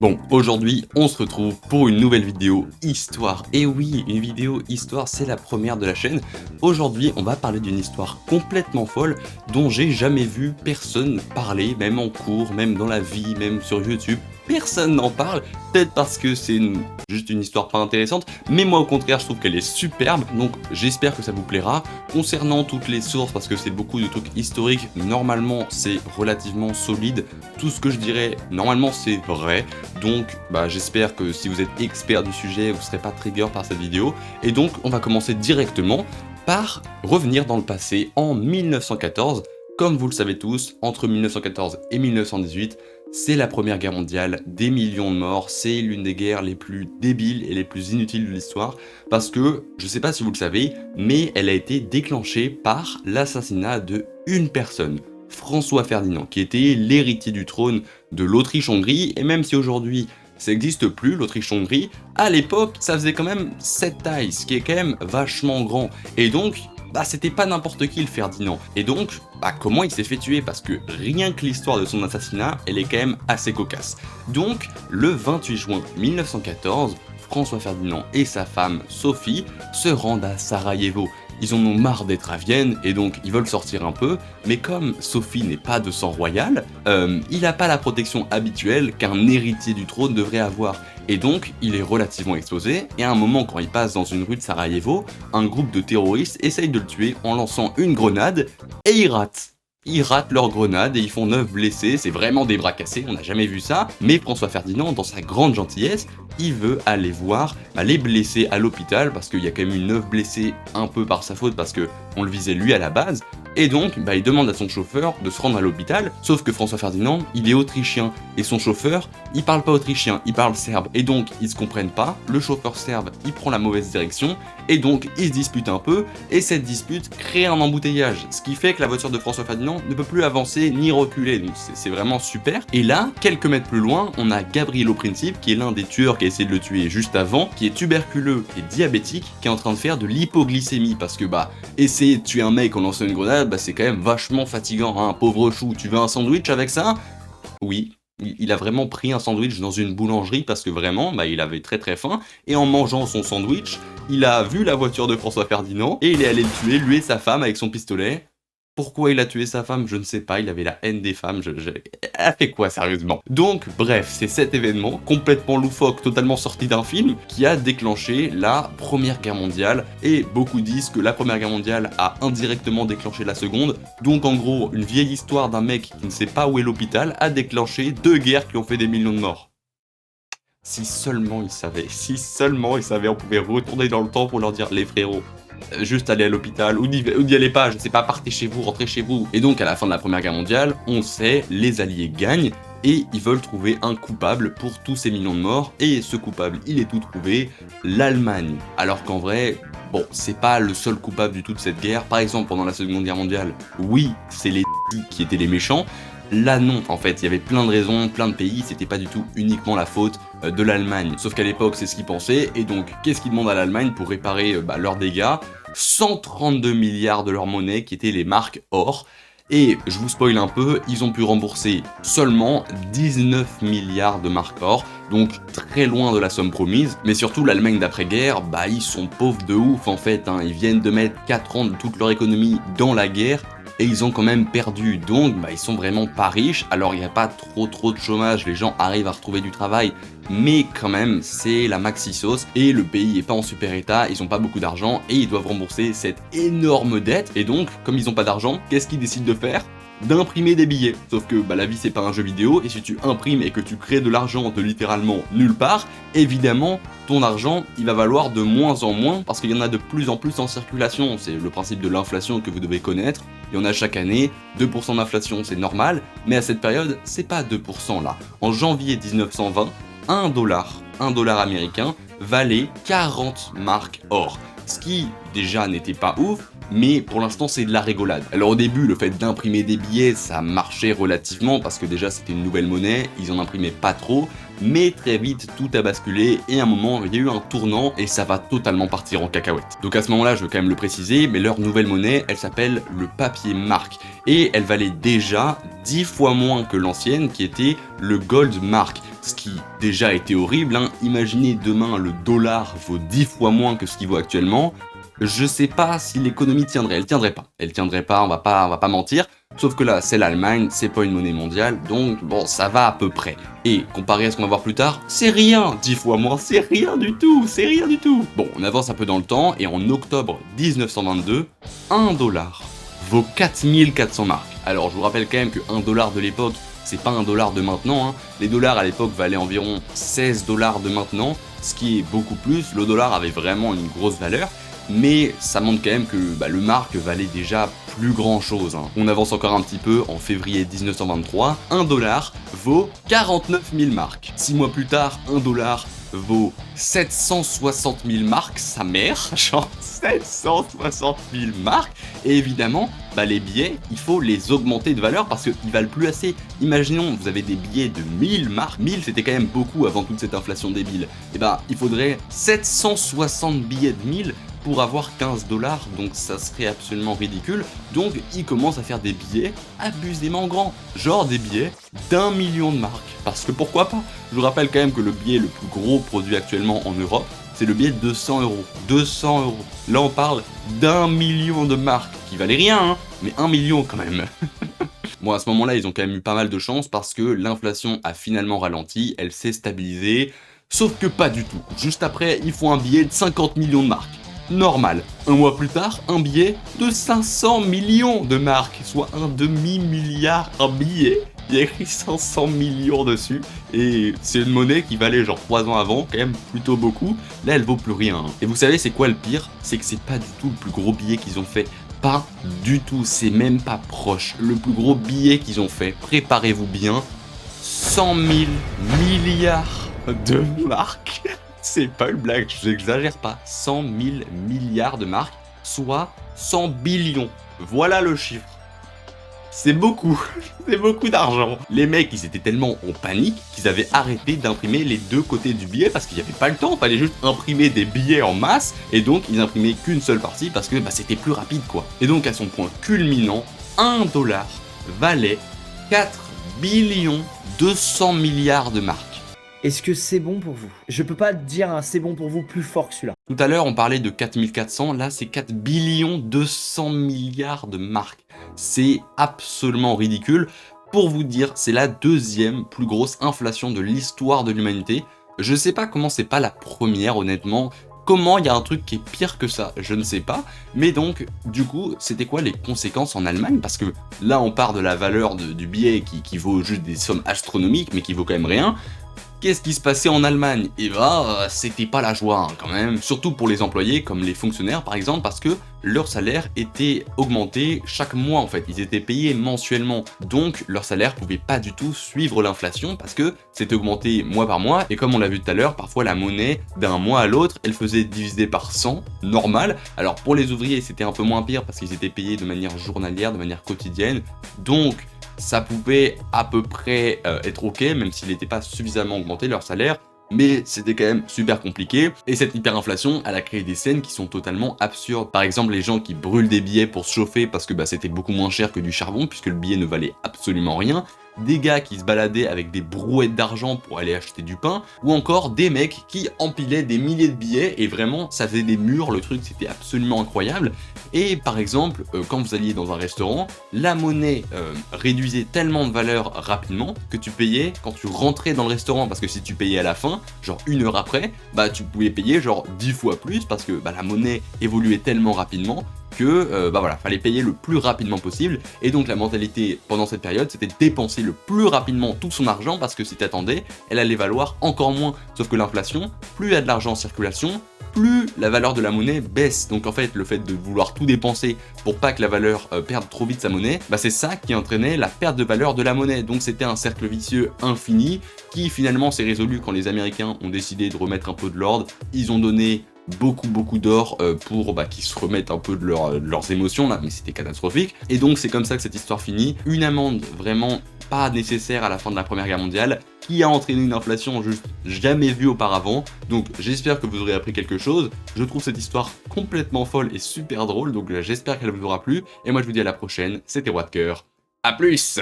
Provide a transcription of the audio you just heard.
Bon, aujourd'hui, on se retrouve pour une nouvelle vidéo histoire. Et oui, une vidéo histoire, c'est la première de la chaîne. Aujourd'hui, on va parler d'une histoire complètement folle dont j'ai jamais vu personne parler, même en cours, même dans la vie, même sur YouTube. Personne n'en parle, peut-être parce que c'est juste une histoire pas intéressante, mais moi au contraire je trouve qu'elle est superbe, donc j'espère que ça vous plaira. Concernant toutes les sources, parce que c'est beaucoup de trucs historiques, normalement c'est relativement solide, tout ce que je dirais normalement c'est vrai, donc j'espère que si vous êtes expert du sujet, vous serez pas trigger par cette vidéo, et donc on va commencer directement par revenir dans le passé en 1914. Comme vous le savez tous, entre 1914 et 1918, c'est la première guerre mondiale, des millions de morts, c'est l'une des guerres les plus débiles et les plus inutiles de l'histoire, parce que, je sais pas si vous le savez, mais elle a été déclenchée par l'assassinat de une personne, François Ferdinand, qui était l'héritier du trône de l'Autriche-Hongrie, et même si aujourd'hui ça n'existe plus, l'Autriche-Hongrie, à l'époque ça faisait quand même cette taille, ce qui est quand même vachement grand, et donc c'était pas n'importe qui le Ferdinand. Et donc, comment il s'est fait tuer? Parce que rien que l'histoire de son assassinat, elle est quand même assez cocasse. Donc, le 28 juin 1914, François Ferdinand et sa femme Sophie se rendent à Sarajevo. Ils en ont marre d'être à Vienne et donc ils veulent sortir un peu, mais comme Sophie n'est pas de sang royal, il n'a pas la protection habituelle qu'un héritier du trône devrait avoir. Et donc, il est relativement exposé, et à un moment quand il passe dans une rue de Sarajevo, un groupe de terroristes essaye de le tuer en lançant une grenade, et ils ratent. Ils ratent leur grenade et ils font 9 blessés, c'est vraiment des bras cassés, on n'a jamais vu ça, mais François Ferdinand, dans sa grande gentillesse, il veut aller voir les blessés à l'hôpital, parce qu'il y a quand même eu 9 blessés un peu par sa faute, parce que on le visait lui à la base, et donc il demande à son chauffeur de se rendre à l'hôpital, sauf que François Ferdinand, il est autrichien, et son chauffeur, il parle pas autrichien, il parle serbe, et donc ils se comprennent pas, le chauffeur serbe, il prend la mauvaise direction, et donc ils se disputent un peu, et cette dispute crée un embouteillage, ce qui fait que la voiture de François Ferdinand ne peut plus avancer ni reculer, donc c'est vraiment super. Et là, quelques mètres plus loin, on a Gabrielo Princip, qui est l'un des tueurs qui a essayé de le tuer juste avant, qui est tuberculeux et diabétique, qui est en train de faire de l'hypoglycémie, parce que essayer de tuer un mec en lançant une grenade, c'est quand même vachement fatigant, hein, pauvre chou, tu veux un sandwich avec ça? Oui. Il a vraiment pris un sandwich dans une boulangerie parce que vraiment, il avait très très faim, et en mangeant son sandwich, il a vu la voiture de François Ferdinand, et il est allé le tuer, lui et sa femme, avec son pistolet. Pourquoi il a tué sa femme? Je ne sais pas, il avait la haine des femmes, Elle a fait quoi sérieusement? Donc bref, c'est cet événement, complètement loufoque, totalement sorti d'un film, qui a déclenché la Première Guerre mondiale, et beaucoup disent que la Première Guerre mondiale a indirectement déclenché la Seconde, donc en gros, une vieille histoire d'un mec qui ne sait pas où est l'hôpital a déclenché 2 guerres qui ont fait des millions de morts. Si seulement ils savaient, on pouvait retourner dans le temps pour leur dire, les frérots, juste aller à l'hôpital, ou n'y allez pas, je sais pas, partez chez vous, rentrez chez vous. Et donc à la fin de la Première Guerre mondiale, on sait, les Alliés gagnent, et ils veulent trouver un coupable pour tous ces millions de morts, et ce coupable, il est tout trouvé, l'Allemagne. Alors qu'en vrai, bon, c'est pas le seul coupable du tout de cette guerre. Par exemple, pendant la Seconde Guerre mondiale, oui, c'est les qui étaient les méchants. Là non, en fait, il y avait plein de raisons, plein de pays, c'était pas du tout uniquement la faute de l'Allemagne. Sauf qu'à l'époque, c'est ce qu'ils pensaient, et donc, qu'est-ce qu'ils demandent à l'Allemagne pour réparer leurs dégâts? 132 milliards de leur monnaie, qui étaient les marques or. Et, je vous spoil un peu, ils ont pu rembourser seulement 19 milliards de marques or, donc très loin de la somme promise. Mais surtout, l'Allemagne d'après-guerre, ils sont pauvres de ouf en fait, hein. Ils viennent de mettre 4 ans de toute leur économie dans la guerre, et ils ont quand même perdu, donc ils sont vraiment pas riches. Alors il n'y a pas trop de chômage, les gens arrivent à retrouver du travail, mais quand même c'est la maxi sauce, et le pays est pas en super état, ils ont pas beaucoup d'argent, et ils doivent rembourser cette énorme dette, et donc comme ils ont pas d'argent, qu'est-ce qu'ils décident de faire? D'imprimer des billets. Sauf que la vie c'est pas un jeu vidéo, et si tu imprimes et que tu crées de l'argent de littéralement nulle part, évidemment ton argent il va valoir de moins en moins parce qu'il y en a de plus en plus en circulation. C'est le principe de l'inflation que vous devez connaître. Il y en a chaque année, 2% d'inflation c'est normal, mais à cette période c'est pas 2% là. En janvier 1920, un dollar américain valait 40 marques or. Ce qui déjà n'était pas ouf, mais pour l'instant c'est de la rigolade. Alors au début, le fait d'imprimer des billets, ça marchait relativement, parce que déjà c'était une nouvelle monnaie, ils en imprimaient pas trop, mais très vite tout a basculé, et à un moment il y a eu un tournant, et ça va totalement partir en cacahuète. Donc à ce moment-là, je veux quand même le préciser, mais leur nouvelle monnaie, elle s'appelle le papier marque, et elle valait déjà 10 fois moins que l'ancienne, qui était le gold mark. Ce qui déjà était horrible, hein. Imaginez demain le dollar vaut 10 fois moins que ce qu'il vaut actuellement. Je sais pas si l'économie tiendrait, elle tiendrait pas, on va pas mentir. Sauf que là, c'est l'Allemagne, c'est pas une monnaie mondiale, donc bon, ça va à peu près. Et comparé à ce qu'on va voir plus tard, c'est rien, 10 fois moins, c'est rien du tout. Bon, on avance un peu dans le temps, et en octobre 1922, 1 dollar vaut 4400 marks. Alors je vous rappelle quand même que 1 dollar de l'époque, c'est pas 1 dollar de maintenant, hein. Les dollars à l'époque valaient environ 16 dollars de maintenant, ce qui est beaucoup plus. Le dollar avait vraiment une grosse valeur, mais ça montre quand même que le mark valait déjà plus grand chose, hein. On avance encore un petit peu, en février 1923, 1 dollar vaut 49 000 marks. 6 mois plus tard, 1 dollar vaut 760 000 marks, sa mère, genre 760 000 marks, et évidemment, les billets, il faut les augmenter de valeur parce qu'ils valent plus assez. Imaginons, vous avez des billets de 1000 marks, 1000 c'était quand même beaucoup avant toute cette inflation débile, et il faudrait 760 billets de 1000 pour avoir 15 dollars, donc ça serait absolument ridicule. Donc ils commencent à faire des billets abusément grands, genre des billets d'1 million de marks, parce que pourquoi pas. Je vous rappelle quand même que le billet le plus gros produit actuellement en Europe, c'est le billet de 200 euros. 200 euros. Là on parle d'1 million de marks, qui valait rien, hein, mais 1 million quand même. Bon, à ce moment-là, ils ont quand même eu pas mal de chance parce que l'inflation a finalement ralenti, elle s'est stabilisée, sauf que pas du tout. Juste après, ils font un billet de 50 millions de marks. Normal. Un mois plus tard, un billet de 500 millions de marks, soit un demi-milliard, un billet. Il y a écrit 500 millions dessus, et c'est une monnaie qui valait genre 3 ans avant, quand même plutôt beaucoup. Là, elle vaut plus rien, hein. Et vous savez, c'est quoi le pire? C'est que c'est pas du tout le plus gros billet qu'ils ont fait. Pas du tout, c'est même pas proche. Le plus gros billet qu'ils ont fait, préparez-vous bien, 100 000 milliards de marks. C'est pas une blague, je n'exagère pas. 100 000 milliards de marks, soit 100 billions. Voilà le chiffre. C'est beaucoup, c'est beaucoup d'argent. Les mecs, ils étaient tellement en panique qu'ils avaient arrêté d'imprimer les deux côtés du billet parce qu'il n'y avait pas le temps, il fallait juste imprimer des billets en masse, et donc ils imprimaient qu'une seule partie parce que c'était plus rapide quoi. Et donc à son point culminant, 1 dollar valait 4 billions 200 milliards de marks. Est-ce que c'est bon pour vous? Je peux pas dire un c'est bon pour vous plus fort que celui-là. Tout à l'heure, on parlait de 4400, là c'est 4 billions 200 milliards de marks. C'est absolument ridicule. Pour vous dire, c'est la deuxième plus grosse inflation de l'histoire de l'humanité. Je sais pas comment c'est pas la première, honnêtement. Comment il y a un truc qui est pire que ça, je ne sais pas. Mais donc, du coup, c'était quoi les conséquences en Allemagne? Parce que là, on part de la valeur du billet qui vaut juste des sommes astronomiques, mais qui vaut quand même rien. Qu'est-ce qui se passait en Allemagne? Et c'était pas la joie hein, quand même, surtout pour les employés comme les fonctionnaires par exemple, parce que leur salaire était augmenté chaque mois en fait, ils étaient payés mensuellement, donc leur salaire pouvait pas du tout suivre l'inflation parce que c'était augmenté mois par mois, et comme on l'a vu tout à l'heure, parfois la monnaie d'un mois à l'autre, elle faisait diviser par 100, normal. Alors pour les ouvriers c'était un peu moins pire parce qu'ils étaient payés de manière journalière, de manière quotidienne, donc ça pouvait à peu près être ok, même s'il n'était pas suffisamment augmenté leur salaire, mais c'était quand même super compliqué, et cette hyperinflation, elle a créé des scènes qui sont totalement absurdes. Par exemple, les gens qui brûlent des billets pour se chauffer parce que c'était beaucoup moins cher que du charbon, puisque le billet ne valait absolument rien, des gars qui se baladaient avec des brouettes d'argent pour aller acheter du pain, ou encore des mecs qui empilaient des milliers de billets, et vraiment, ça faisait des murs, le truc, c'était absolument incroyable. Et par exemple, quand vous alliez dans un restaurant, la monnaie réduisait tellement de valeur rapidement que tu payais quand tu rentrais dans le restaurant, parce que si tu payais à la fin, genre 1 heure après, tu pouvais payer genre 10 fois plus, parce que la monnaie évoluait tellement rapidement que fallait payer le plus rapidement possible, et donc la mentalité pendant cette période c'était de dépenser le plus rapidement tout son argent, parce que si t'attendais, elle allait valoir encore moins. Sauf que l'inflation, plus il y a de l'argent en circulation, plus la valeur de la monnaie baisse. Donc en fait, le fait de vouloir tout dépenser pour pas que la valeur perde trop vite sa monnaie, c'est ça qui entraînait la perte de valeur de la monnaie. Donc c'était un cercle vicieux infini qui finalement s'est résolu quand les Américains ont décidé de remettre un peu de l'ordre. Ils ont donné beaucoup d'or pour qu'ils se remettent un peu de leurs émotions là, mais c'était catastrophique. Et donc c'est comme ça que cette histoire finit. Une amende vraiment pas nécessaire à la fin de la Première Guerre mondiale, qui a entraîné une inflation juste jamais vue auparavant. Donc j'espère que vous aurez appris quelque chose. Je trouve cette histoire complètement folle et super drôle, donc j'espère qu'elle vous aura plu. Et moi je vous dis à la prochaine, c'était Roi de Cœur. A plus!